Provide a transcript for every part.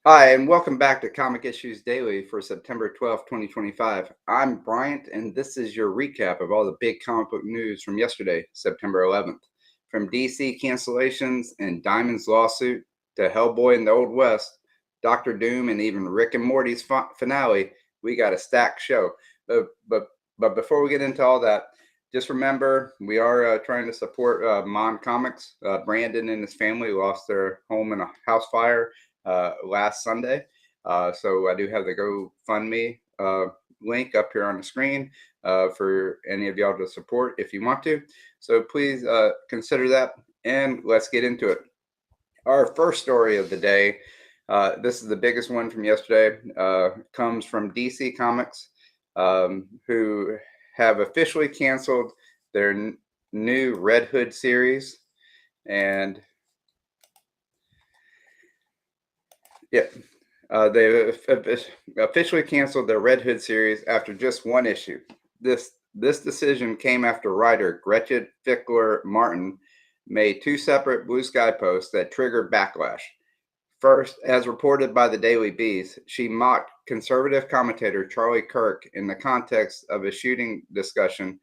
Hi, and welcome back to Comic Issues Daily for September 12th, 2025. I'm Bryant, and this is your recap of all the big comic book news from yesterday, September 11th. From DC cancellations and Diamond's lawsuit to Hellboy in the Old West, Doctor Doom, and even Rick and Morty's finale, we got a stacked show. But, but, but before we get into all that, just remember we are trying to support Mon Comics. Brandon and his family lost their home in a house fire last Sunday. So I do have the GoFundMe link up here on the screen for any of y'all to support if you want to. So please consider that, and let's get into it. Our first story of the day. This is the biggest one from yesterday. Comes from DC Comics, who have officially canceled their new Red Hood series, and yeah, they officially canceled their Red Hood series after just one issue. This decision came after writer Gretchen Fickler Martin made two separate Blue Sky posts that triggered backlash. First, as reported by the Daily Beast, she mocked conservative commentator Charlie Kirk in the context of a shooting discussion,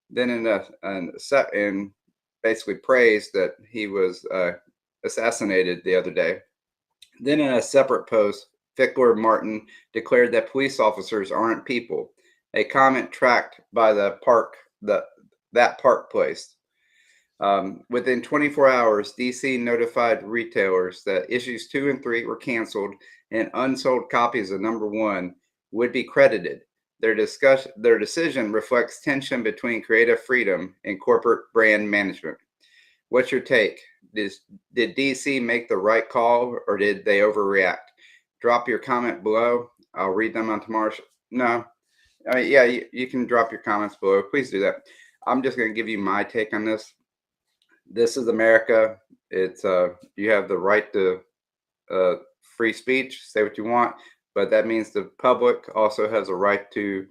then in basically praised that he was assassinated the other day. Then, in a separate post, Fickler Martin declared that police officers aren't people, a comment tracked by that park place. Within 24 hours, DC notified retailers that issues 2 and 3 were canceled and unsold copies of number 1 would be credited. Their decision reflects tension between creative freedom and corporate brand management. What's your take? Did DC make the right call, or did they overreact? Drop your comment below. I'll read them on tomorrow's. No, yeah, you can drop your comments below. Please do that. I'm just going to give you my take on this. This is America. It's you have the right to free speech, say what you want, but that means the public also has a right to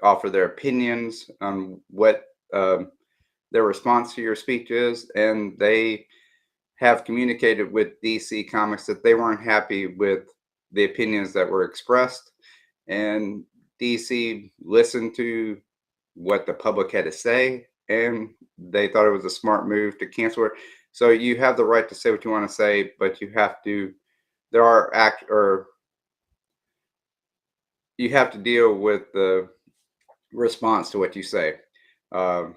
offer their opinions on what their response to your speech is, and they have communicated with DC Comics that they weren't happy with the opinions that were expressed, and DC listened to what the public had to say, and they thought it was a smart move to cancel it. So you have the right to say what you want to say, but you have to. There are you have to deal with the response to what you say. Um,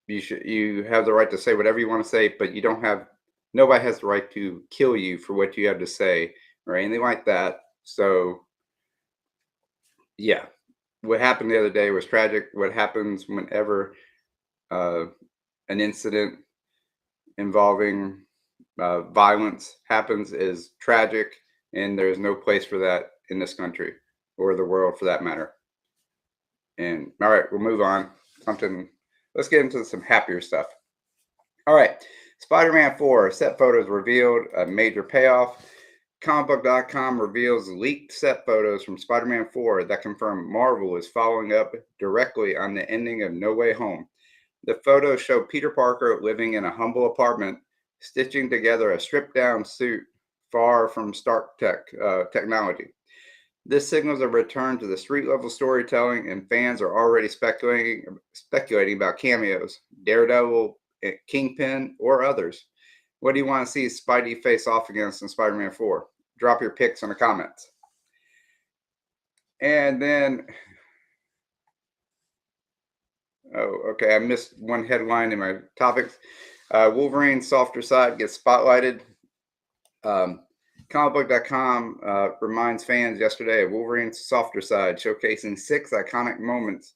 you have the right to say whatever you want to say, but you don't have nobody has the right to kill you for what you have to say or anything like that. So yeah, what happened the other day was tragic. What happens whenever uh, an incident involving violence happens is tragic, and there's no place for that in this country or the world for that matter. And all right, we'll move on. Something. Let's get into some happier stuff. All right, Spider-Man 4 set photos revealed, a major payoff. Comicbook.com reveals leaked set photos from Spider-Man 4 that confirm Marvel is following up directly on the ending of No Way Home. The photos show Peter Parker living in a humble apartment, stitching together a stripped-down suit far from Stark technology. This signals a return to the street-level storytelling, and fans are already speculating about cameos, Daredevil, Kingpin, or others. What do you want to see Spidey face off against in Spider-Man 4? Drop your picks in the comments. And then, oh, okay, I missed one headline in my topics. Wolverine's softer side gets spotlighted. Comicbook.com reminds fans yesterday of Wolverine's softer side, showcasing 6 iconic moments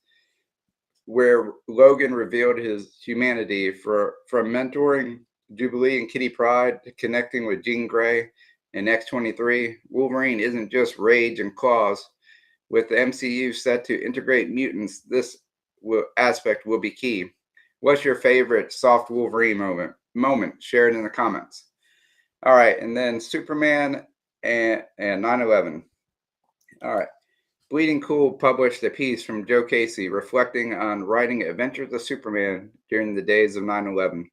where Logan revealed his humanity from mentoring Jubilee and Kitty Pryde to connecting with Jean Grey and X-23. Wolverine isn't just rage and claws. With the MCU set to integrate mutants, this aspect will be key. What's your favorite soft Wolverine moment? Share it in the comments. All right, and then Superman and 9/11. All right. Bleeding Cool published a piece from Joe Casey reflecting on writing Adventures of Superman during the days of 9/11.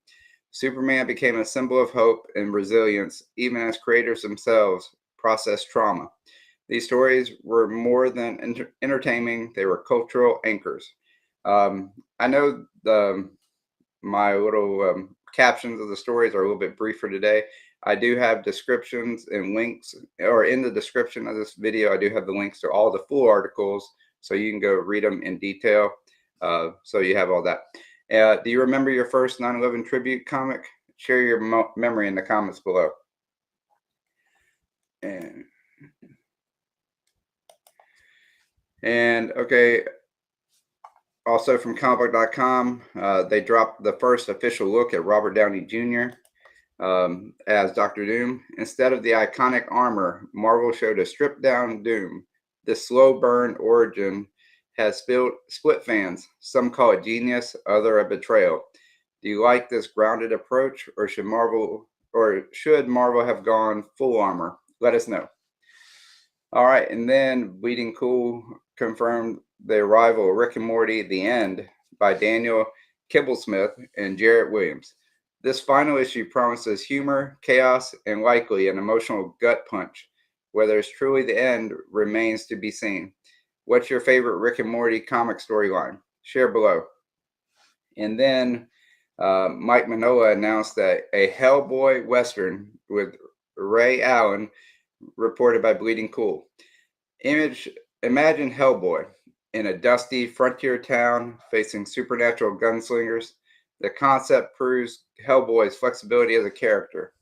Superman became a symbol of hope and resilience, even as creators themselves process trauma. These stories were more than entertaining, they were cultural anchors. I know my little captions of the stories are a little bit briefer today. I do have descriptions and links, or in the description of this video, I do have the links to all the full articles, so you can go read them in detail. So you have all that. Do you remember your first 9/11 tribute comic? Share your memory in the comments below. And okay, also from comicbook.com, they dropped the first official look at Robert Downey Jr. As Dr. Doom. Instead of the iconic armor, Marvel showed a stripped down Doom. This slow burn origin has split fans. Some call it genius, other a betrayal. Do you like this grounded approach, or should Marvel have gone full armor? Let us know. All right, and then Bleeding Cool confirmed the arrival of Rick and Morty: The End by Daniel Kibblesmith and Jarrett Williams. This final issue promises humor, chaos, and likely an emotional gut punch. Whether it's truly the end remains to be seen. What's your favorite Rick and Morty comic storyline? Share below. And then Mike Mignola announced that a Hellboy Western with Ray Allen, reported by Bleeding Cool. Imagine Hellboy in a dusty frontier town facing supernatural gunslingers. The concept proves Hellboy's flexibility as a character.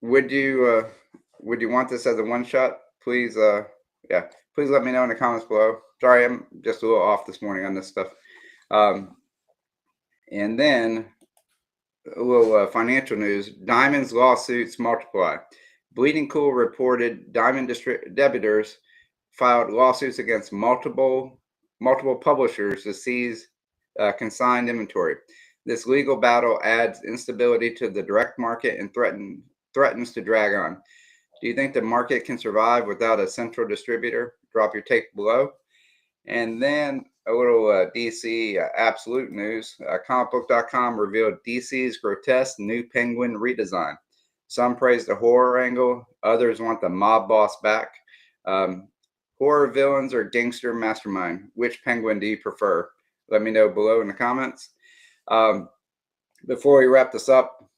Would you want this as a one shot? Please, please let me know in the comments below. Sorry, I'm just a little off this morning on this stuff. And then a little financial news. Diamond's lawsuits multiply. Bleeding Cool reported Diamond debitors filed lawsuits against multiple publishers to seize consigned inventory. This legal battle adds instability to the direct market and threatens to drag on. Do you think the market can survive without a central distributor? Drop your take below. And then a little DC absolute news. Comicbook.com revealed DC's grotesque new Penguin redesign. Some praise the horror angle. Others want the mob boss back. Horror villains or gangster mastermind? Which Penguin do you prefer? Let me know below in the comments. Before we wrap this up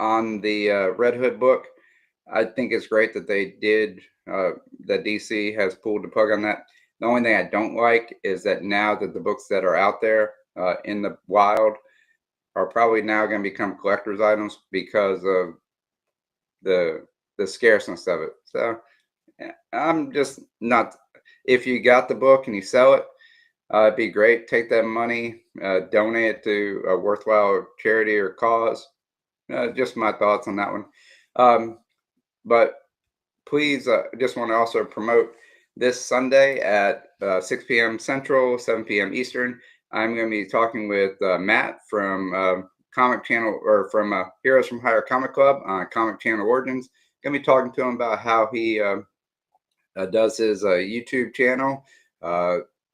on the Red Hood book, I think it's great that they did, that DC has pulled the plug on that. The only thing I don't like is that now that the books that are out there in the wild are probably now going to become collector's items because of the scarceness of it. So I'm just not, if you got the book and you sell it, it'd be great. Take that money, donate it to a worthwhile charity or cause. Just my thoughts on that one. But please, just want to also promote this Sunday at 6 p.m. Central, 7 p.m. Eastern. I'm going to be talking with Matt from Comic Channel, or from Heroes from Higher Comic Club on Comic Channel Origins. Going to be talking to him about how he does his YouTube channel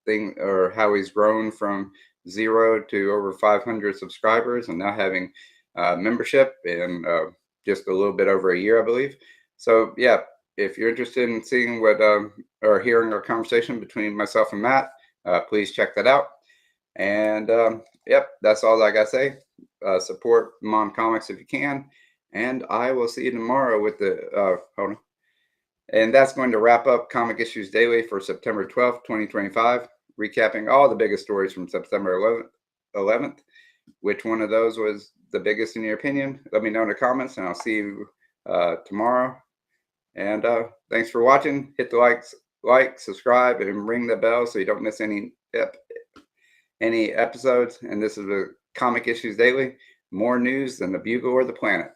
thing, or how he's grown from 0 to over 500 subscribers and now having membership in just a little bit over a year, I believe. So yeah, if you're interested in seeing what or hearing our conversation between myself and Matt, please check that out. And yep, that's all I gotta say. Support Mon Comics if you can, and I will see you tomorrow with the hold on. And that's going to wrap up Comic Issues Daily for September 12th, 2025, recapping all the biggest stories from September 11th. Which one of those was the biggest in your opinion? Let me know in the comments, and I'll see you tomorrow. And thanks for watching. Hit the like, subscribe, and ring the bell so you don't miss any episodes. And this is the Comic Issues Daily. More news than the Bugle or the Planet.